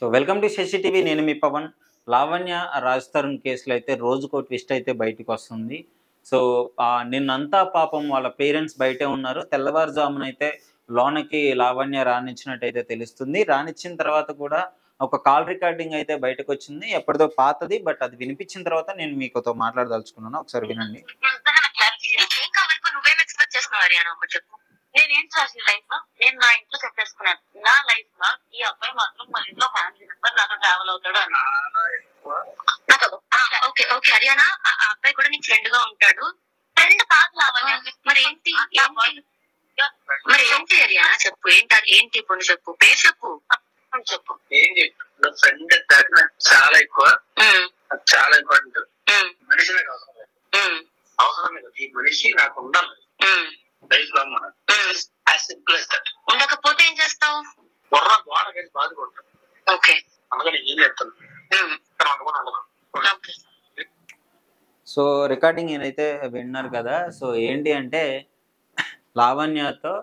So welcome to Shashi TV. నేను మీ పవన్. లావణ్య రాజ్ తరుణ్ కేసులో అయితే రోజుకో ట్విస్ట్ అయితే బయటికి వస్తుంది. సో నిన్నంతా పాపం వాళ్ళ పేరెంట్స్ బయటే ఉన్నారు. తెల్లవారుజామున అయితే లోనకి లావణ్య రానిచ్చినట్టయితే తెలుస్తుంది. రానిచ్చిన తర్వాత కూడా ఒక కాల్ రికార్డింగ్ అయితే బయటకొచ్చింది. ఎప్పటిదో పాతది. బట్ అది వినిపించిన తర్వాత నేను మీతో మాట్లాడదలుచుకున్నాను. ఒకసారి వినండి. నీకేం కావాలి? ఇప్పుడు నువ్వేం ఎక్స్పెక్ట్ చేస్తున్నావు హరియానా? ఒకటి చెప్పు. నేనేం చేసిన లైఫ్ లో నేను నా ఇంట్లో చెప్పేసుకున్నాను. నా లైఫ్ లో ఈ అబ్బాయి మాత్రం మన ఇంట్లో ఫ్యామిలీ మెంబర్ నాతో ట్రావెల్ అవుతాడు అని. ఓకే ఓకే హరియానా, ఆ అబ్బాయి కూడా నీకు ఫ్రెండ్ గా ఉంటాడు. ఫ్రెండ్ కాదు లావణ్య. మరి ఏంటి మరి ఏంటి హరియానా? చెప్పు ఏంటి ఇప్పుడు చెప్పు, పేరు చెప్పు. చెప్పు ఏం చెప్పు. ఫ్రెండ్ చాలా ఎక్కువ, చాలా ఇంపార్టెంట్. మనిషి నాకు అవసరం లేదు. ఈ మనిషి నాకు ఉండాలి లైఫ్ లాంగ్. మనం ఉండకపోతే ఏం చేస్తావు? గోడ కలిసి బాధపడతాం. ఓకే అందుకని ఏం చేస్తాను సో రికార్డింగ్ ఏదైతే విన్నారు కదా. సో ఏంటి అంటే లావణ్యతో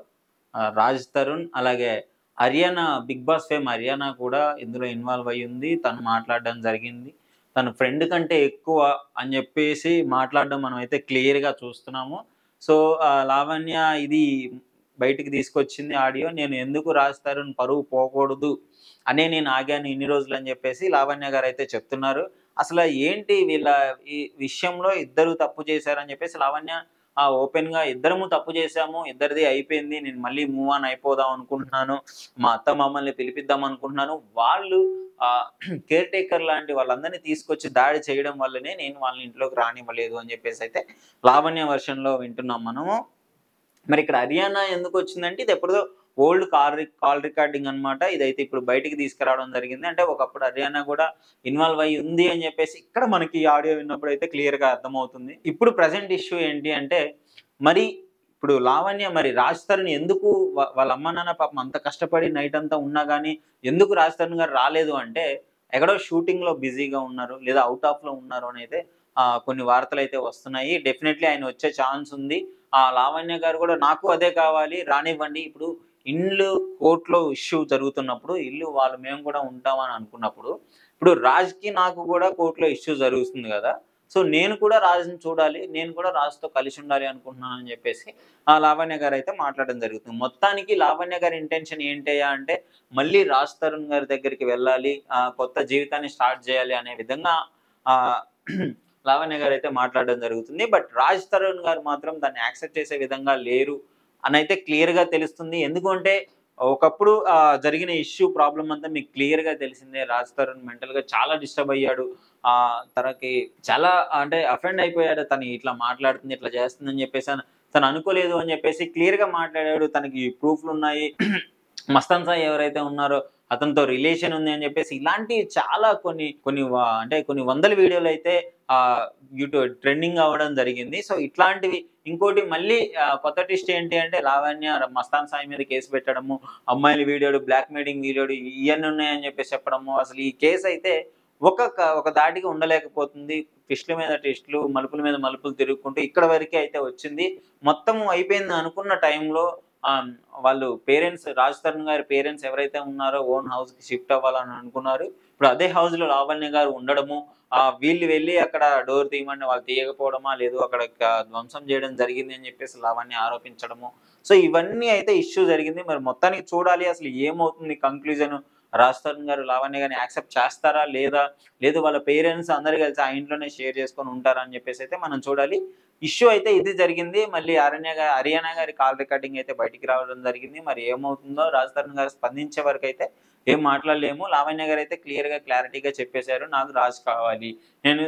రాజ్ తరుణ్ అలాగే Hariyana, Bigg Boss fame Hariyana కూడా ఇందులో ఇన్వాల్వ్ అయ్యి ఉంది. తను మాట్లాడడం జరిగింది. తన ఫ్రెండ్ కంటే ఎక్కువ అని చెప్పేసి మాట్లాడడం మనం అయితే క్లియర్గా చూస్తున్నాము. సో లావణ్య ఇది బయటికి తీసుకొచ్చింది ఆడియో. నేను ఎందుకు రాజ్ తరుణ్ పరువు పోకూడదు అనే నేను ఆగాను ఇన్ని రోజులు అని చెప్పేసి లావణ్య గారు అయితే చెప్తున్నారు. అసలు ఏంటి వీళ్ళ ఈ విషయంలో ఇద్దరు తప్పు చేశారని చెప్పేసి లావణ్య ఓపెన్‌గా ఇద్దరము తప్పు చేశాము. ఇద్దరిది అయిపోయింది. నేను మళ్ళీ మూవ్ ఆన్ అయిపోదాం అనుకుంటున్నాను. మా అత్తమామల్ని పిలిపిద్దాం అనుకుంటున్నాను. వాళ్ళు కేర్ టేకర్ లాంటి వాళ్ళందరినీ తీసుకొచ్చి దాడి చేయడం వల్లనే నేను వాళ్ళని ఇంట్లోకి రానివ్వలేదు అని చెప్పేసి అయితే లావణ్య వెర్షన్‌లో వింటున్నాం మనము. మరి ఇక్కడ హరియానా ఎందుకొచ్చిందంటే ఇది ఎప్పుడో ఓల్డ్ కాల్ రికార్డింగ్ అన్నమాట. ఇదైతే ఇప్పుడు బయటికి తీసుకురావడం జరిగింది. అంటే ఒకప్పుడు హరియానా కూడా ఇన్వాల్వ్ అయ్యి ఉంది అని చెప్పేసి ఇక్కడ మనకి ఈ ఆడియో విన్నప్పుడు అయితే క్లియర్‌గా అర్థమవుతుంది. ఇప్పుడు ప్రెజెంట్ ఇష్యూ ఏంటి అంటే మరి ఇప్పుడు లావణ్య మరి రాజ్ తరుణ్ ఎందుకు వాళ్ళ అమ్మ నాన్న పాపం అంత కష్టపడి నైట్ అంతా ఉన్నా గానీ ఎందుకు రాజ్ తరుణ్ గారు రాలేదు అంటే ఎక్కడో షూటింగ్‌లో బిజీగా ఉన్నారు. లేదా ఔట్ ఆఫ్‌లో ఉన్నారు అని అయితే కొన్ని వార్తలైతే వస్తున్నాయి. డెఫినెట్‌లీ ఆయన వచ్చే ఛాన్స్ ఉంది. లావణ్య గారు కూడా నాకు అదే కావాలి రానివ్వండి. ఇప్పుడు ఇల్లు కోర్టులో ఇష్యూ జరుగుతున్నప్పుడు ఇల్లు వాళ్ళు మేము కూడా ఉంటామని అనుకున్నప్పుడు ఇప్పుడు రాజ్‌కి నాకు కూడా కోర్టులో ఇష్యూ జరుగుతుంది కదా. సో నేను కూడా రాజ్‌ని చూడాలి. నేను కూడా రాజ్‌తో కలిసి ఉండాలి అనుకుంటున్నాను అని చెప్పేసి లావణ్య గారు అయితే మాట్లాడడం జరుగుతుంది. మొత్తానికి లావణ్య గారి ఇంటెన్షన్ ఏంటయ్యా అంటే మళ్ళీ రాజ్ తరుణ్ గారి దగ్గరికి వెళ్ళాలి. కొత్త జీవితాన్ని స్టార్ట్ చేయాలి అనే విధంగా ఆహ్, లావణ్య గారు అయితే మాట్లాడడం జరుగుతుంది. బట్ రాజ్ తరుణ్ గారు మాత్రం దాన్ని యాక్సెప్ట్ చేసే విధంగా లేరు అనైతే క్లియర్‌గా తెలుస్తుంది. ఎందుకంటే ఒకప్పుడు జరిగిన ఇష్యూ ప్రాబ్లమ్ అంతా మీకు క్లియర్‌గా తెలిసిందే. రాజ్ తరుణ్ మెంటల్‌గా చాలా డిస్టర్బ్ అయ్యాడు. తనకి చాలా అంటే అఫెండ్ అయిపోయాడు. తను ఇట్లా మాట్లాడుతుంది, ఇట్లా చేస్తుందని చెప్పేసి తను అనుకోలేదు అని చెప్పేసి క్లియర్‌గా మాట్లాడాడు. తనకి ప్రూఫ్‌లున్నాయి. మస్తాన్ సాయి ఎవరైతే ఉన్నారో అతనితో రిలేషన్ ఉంది అని చెప్పేసి ఇలాంటివి చాలా కొన్ని వందల వీడియోలైతే యూట్యూబ్ ట్రెండింగ్ అవ్వడం జరిగింది. సో ఇట్లాంటివి ఇంకోటి మళ్ళీ కొత్త ట్విస్ట్ ఏంటి అంటే లావణ్య మస్తాన్ సాయి మీద కేసు పెట్టడము, అమ్మాయిల వీడియోలు, బ్లాక్ మెయిలింగ్ వీడియోలు ఇయన్నీ ఉన్నాయని చెప్పేసి చెప్పడము. అసలు ఈ కేసు అయితే ఒక దాటిగా ఉండలేకపోతుంది. ట్విస్ట్‌ల మీద ట్విస్ట్‌లు, మలుపుల మీద మలుపులు తిరుగుకుంటూ ఇక్కడ వరకే అయితే వచ్చింది. మొత్తం అయిపోయింది అనుకున్న టైంలో వాళ్ళు పేరెంట్స్ రాజ్ తరుణ్ గారి పేరెంట్స్ ఎవరైతే ఉన్నారో ఓన్ హౌస్‌కి షిఫ్ట్ అవ్వాలని అనుకున్నారు. ఇప్పుడు అదే హౌస్‌లో లావణ్య గారు ఉండడము, వీళ్ళు వెళ్లి అక్కడ డోర్ తీయమని వాళ్ళు తీయకపోవడమా, లేదు అక్కడ ధ్వంసం చేయడం జరిగింది అని చెప్పేసి లావణ్య ఆరోపించడము. సో ఇవన్నీ అయితే ఇష్యూ జరిగింది. మరి మొత్తానికి చూడాలి అసలు ఏమవుతుంది కంక్లూజన్. రాజ్ తరుణ్ గారు లావణ్య గారిని యాక్సెప్ట్ చేస్తారా లేదా? లేదు వాళ్ళ పేరెంట్స్ అందరూ కలిసి ఆ ఇంట్లోనే షేర్ చేసుకొని ఉంటారా అని చెప్పేసి అయితే మనం చూడాలి. ఇష్యూ అయితే ఇది జరిగింది. మళ్ళీ హరియానా గారి కాల్ రికార్డింగ్ అయితే బయటికి రావడం జరిగింది. మరి ఏమవుతుందో రాజ్ తరుణ్ గారు స్పందించే వరకైతే ఏం మాట్లాడలేము. లావణ్య గారు అయితే క్లారిటీగా చెప్పేశారు. నాకు రాజ్ కావాలి. నేను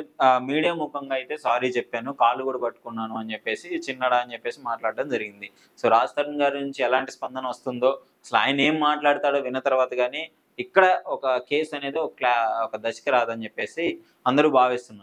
మీడియా ముఖంగా అయితే సారీ చెప్పాను. కాళ్ళు కూడా పట్టుకున్నాను అని చెప్పేసి చిన్నడా అని చెప్పేసి మాట్లాడడం జరిగింది. సో రాజ్ తరుణ్ గారి నుంచి ఎలాంటి స్పందన వస్తుందో అసలు ఆయన ఏం మాట్లాడతాడో విన్న తర్వాత గానీ ఇక్కడ ఒక కేస్ అనేది ఒక దశకి రాదని చెప్పేసి అందరూ భావిస్తున్నారు.